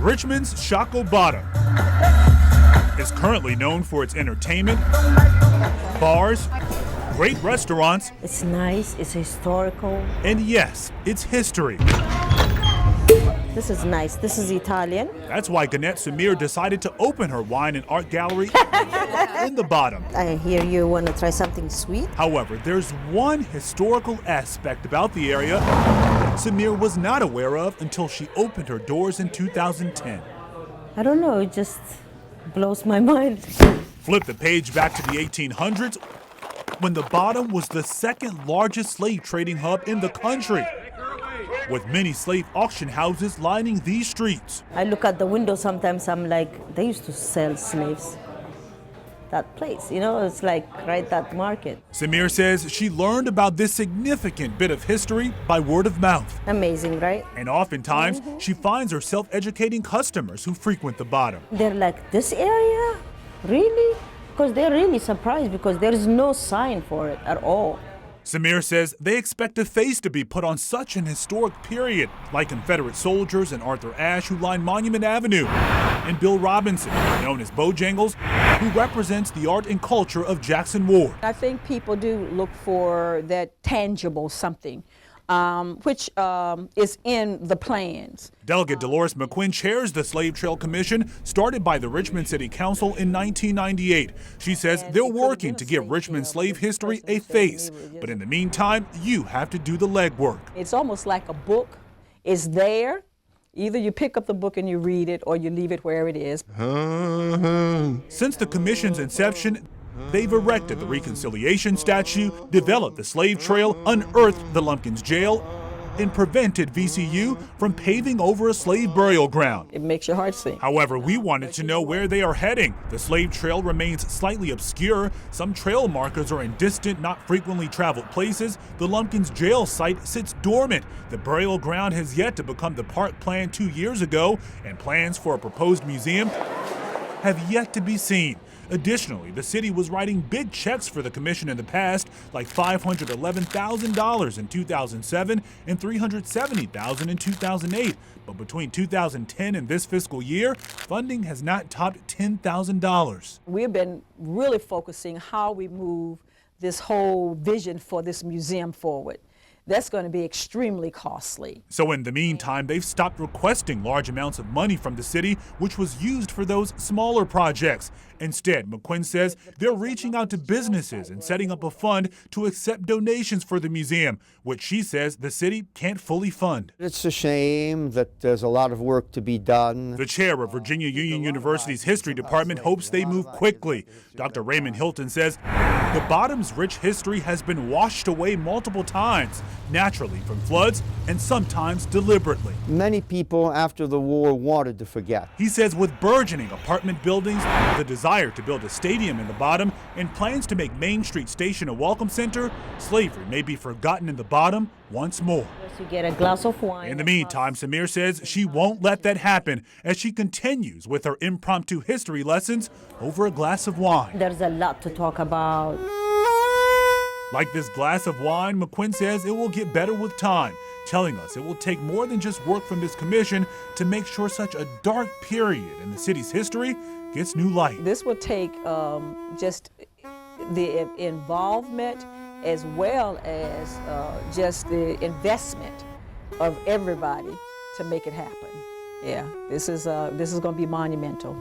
Richmond's Shockoe Bottom is currently known for its entertainment, bars, great restaurants. It's nice, it's historical. And yes, it's history. This is nice, this is Italian. That's why Gannett Samir decided to open her wine and art gallery in the Bottom. I hear you want to try something sweet. However, there's one historical aspect about the area Samir was not aware of until she opened her doors in 2010. I don't know, it just blows my mind. Flip the page back to the 1800s when the Bottom was the second largest slave trading hub in the country, with many slave auction houses lining these streets. I look at the window sometimes, I'm like, they used to sell slaves. That place, you know, it's like right that market. Samir says she learned about this significant bit of history by word of mouth. Amazing, right? And oftentimes, she finds herself educating customers who frequent the Bottom. They're like, this area? Really? Because they're really surprised because there is no sign for it at all. Samir says they expect a face to be put on such an historic period, like Confederate soldiers and Arthur-Asmah who line Monument Avenue, and Bill Robinson, known as Bojangles, who represents the art and culture of Jackson Ward. I think people do look for that tangible something, which is in the plans. Delegate Dolores McQuinn chairs the Slave Trail Commission, started by the Richmond City Council in 1998. She says they're working to give Richmond slave history a face, but in the meantime, you have to do the legwork. It's almost like a book. It's there. Either you pick up the book and you read it, or you leave it where it is. Since the commission's inception, they've erected the Reconciliation Statue, developed the Slave Trail, unearthed the Lumpkins Jail, and prevented VCU from paving over a slave burial ground. It makes your heart sing. However, we wanted to know where they are heading. The Slave Trail remains slightly obscure. Some trail markers are in distant, not frequently traveled places. The Lumpkins Jail site sits dormant. The burial ground has yet to become the park planned 2 years ago, and plans for a proposed museum have yet to be seen. Additionally, the city was writing big checks for the commission in the past, like $511,000 in 2007 and $370,000 in 2008. But between 2010 and this fiscal year, funding has not topped $10,000. We've been really focusing how we move this whole vision for this museum forward. That's going to be extremely costly. So in the meantime, they've stopped requesting large amounts of money from the city, which was used for those smaller projects. Instead, McQuinn says they're reaching out to businesses and setting up a fund to accept donations for the museum, which she says the city can't fully fund. It's a shame that there's a lot of work to be done. The chair of Virginia Union University's history department hopes they move quickly. Dr. Raymond Hilton says the Bottom's rich history has been washed away multiple times, naturally from floods and sometimes deliberately. Many people after the war wanted to forget. He says with burgeoning apartment buildings, the desire to build a stadium in the Bottom, and plans to make Main Street Station a welcome center, slavery may be forgotten in the Bottom once more. You get a glass of wine. In the meantime, Samir says she won't let that happen as she continues with her impromptu history lessons over a glass of wine. There's a lot to talk about. Like this glass of wine, McQuinn says it will get better with time, telling us it will take more than just work from this commission to make sure such a dark period in the city's history gets new light. This will take just the involvement as well as just the investment of everybody to make it happen. Yeah, this is going to be monumental.